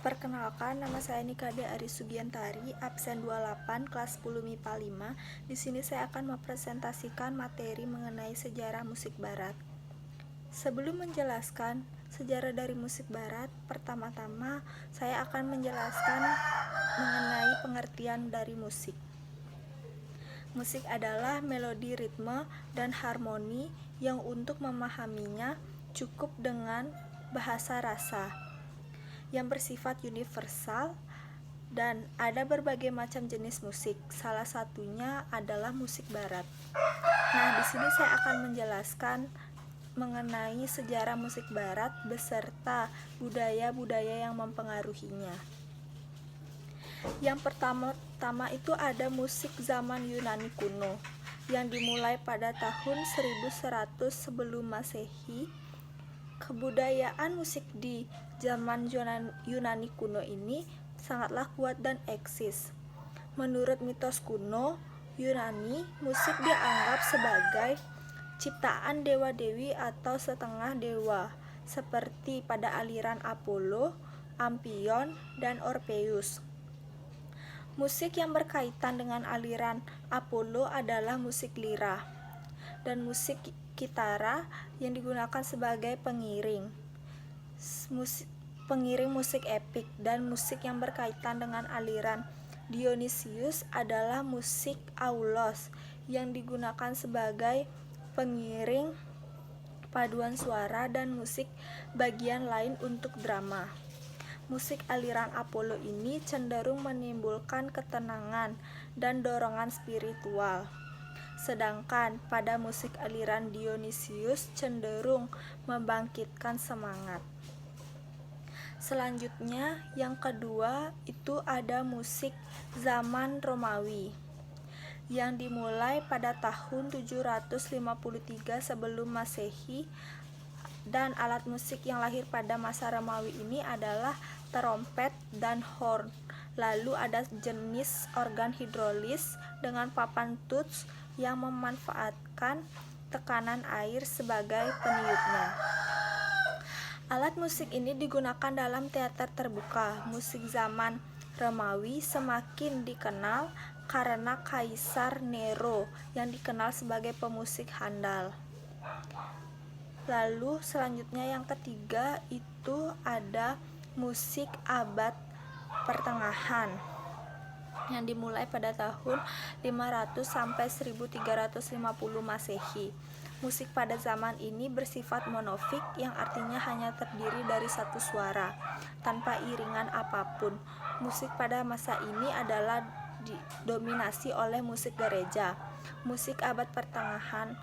Perkenalkan, nama saya Nikade Aris Sugiantari, absen 28, kelas 10 MIPA 5. Di sini saya akan mempresentasikan materi mengenai sejarah musik barat. Sebelum menjelaskan sejarah dari musik barat, pertama-tama saya akan menjelaskan mengenai pengertian dari musik. Musik adalah melodi, ritme, dan harmoni yang untuk memahaminya cukup dengan bahasa rasa yang bersifat universal, dan ada berbagai macam jenis musik. Salah satunya adalah musik barat. Nah, di sini saya akan menjelaskan mengenai sejarah musik barat beserta budaya-budaya yang mempengaruhinya. Yang pertama itu ada musik zaman Yunani kuno yang dimulai pada tahun 1100 sebelum Masehi. Kebudayaan musik di zaman Yunani kuno ini sangatlah kuat dan eksis. Menurut mitos kuno Yunani, musik dianggap sebagai ciptaan dewa-dewi atau setengah dewa, seperti pada aliran Apollo, Ampion, dan Orpheus. Musik yang berkaitan dengan aliran Apollo adalah musik lira dan musik kitara yang digunakan sebagai pengiring musik epik, dan musik yang berkaitan dengan aliran Dionysius adalah musik aulos yang digunakan sebagai pengiring paduan suara dan musik bagian lain untuk drama. Musik aliran Apollo ini cenderung menimbulkan ketenangan dan dorongan spiritual. Sedangkan pada musik aliran Dionysius cenderung membangkitkan semangat. Selanjutnya, yang kedua itu ada musik zaman Romawi yang dimulai pada tahun 753 sebelum Masehi, dan alat musik yang lahir pada masa Romawi ini adalah trompet dan horn. Lalu ada jenis organ hidrolis dengan papan tuts yang memanfaatkan tekanan air sebagai peniupnya. Alat musik ini digunakan dalam teater terbuka. Musik zaman Romawi semakin dikenal karena Kaisar Nero yang dikenal sebagai pemusik handal. Lalu selanjutnya yang ketiga itu ada musik abad pertengahan yang dimulai pada tahun 500 sampai 1350 Masehi. Musik pada zaman ini bersifat monofik, yang artinya hanya terdiri dari satu suara tanpa iringan apapun. Musik pada masa ini adalah didominasi oleh musik gereja. Musik abad pertengahan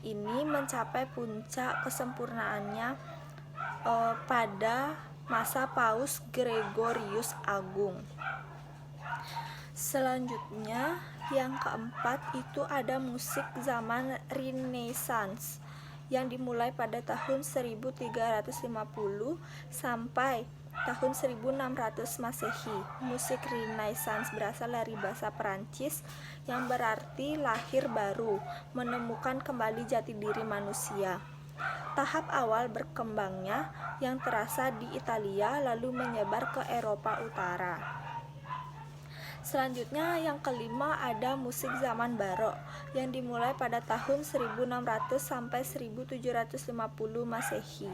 ini mencapai puncak kesempurnaannya pada masa Paus Gregorius Agung. Selanjutnya, yang keempat itu ada musik zaman Renaissance yang dimulai pada tahun 1350 sampai tahun 1600 Masehi. Musik Renaissance berasal dari bahasa Perancis yang berarti lahir baru, menemukan kembali jati diri manusia. Tahap awal berkembangnya yang terasa di Italia lalu menyebar ke Eropa Utara. Selanjutnya yang kelima ada musik zaman Barok yang dimulai pada tahun 1600 sampai 1750 Masehi.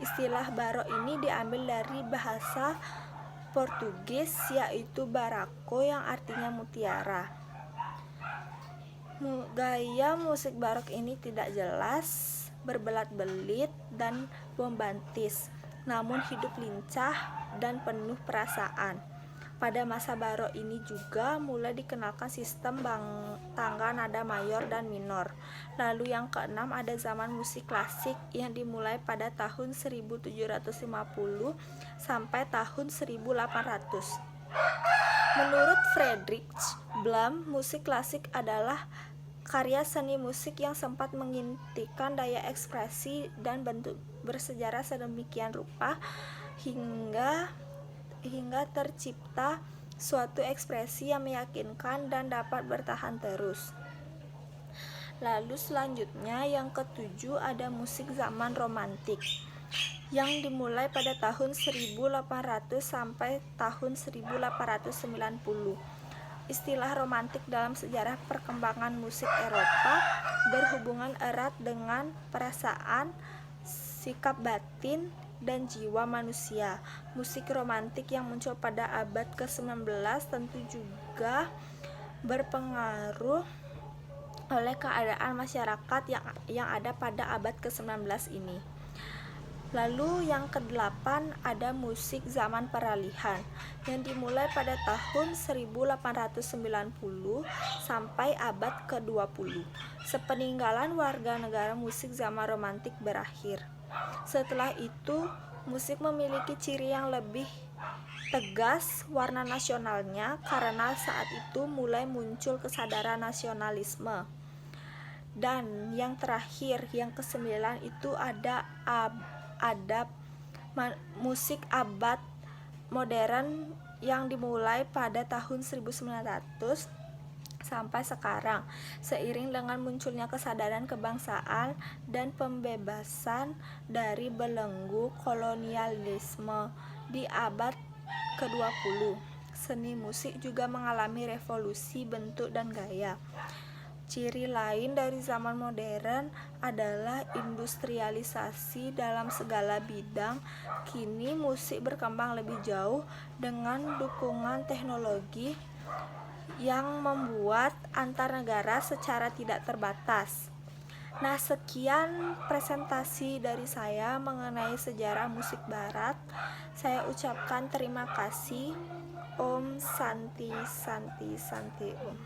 Istilah Barok ini diambil dari bahasa Portugis yaitu baraco yang artinya mutiara. Gaya musik Barok ini tidak jelas, berbelat-belit dan bombastis, namun hidup lincah dan penuh perasaan. Pada masa Barok ini juga mulai dikenalkan sistem tangga nada mayor dan minor. Lalu yang keenam ada zaman musik klasik yang dimulai pada tahun 1750 sampai tahun 1800. Menurut Friedrich Blam, musik klasik adalah karya seni musik yang sempat mengintikan daya ekspresi dan bentuk bersejarah sedemikian rupa hingga tercipta suatu ekspresi yang meyakinkan dan dapat bertahan terus. Lalu selanjutnya yang ketujuh ada musik zaman romantik yang dimulai pada tahun 1800 sampai tahun 1890. Istilah romantik dalam sejarah perkembangan musik Eropa berhubungan erat dengan perasaan, sikap batin, dan jiwa manusia. Musik romantik yang muncul pada abad ke-19 tentu juga berpengaruh oleh keadaan masyarakat yang ada pada abad ke-19 ini. Lalu yang ke-8 ada musik zaman peralihan yang dimulai pada tahun 1890 sampai abad ke-20. Sepeninggalan warga negara musik zaman romantik berakhir. Setelah itu, musik memiliki ciri yang lebih tegas warna nasionalnya karena saat itu mulai muncul kesadaran nasionalisme. Dan yang terakhir, yang ke-9 itu ada musik abad modern yang dimulai pada tahun 1900 sampai sekarang, seiring dengan munculnya kesadaran kebangsaan dan pembebasan dari belenggu kolonialisme di abad ke-20. Seni musik juga mengalami revolusi bentuk dan gaya. Ciri lain dari zaman modern adalah industrialisasi dalam segala bidang. Kini musik berkembang lebih jauh dengan dukungan teknologi yang membuat antar negara secara tidak terbatas. Nah, sekian presentasi dari saya mengenai sejarah musik barat. Saya ucapkan terima kasih. Om Santi Santi Santi Om.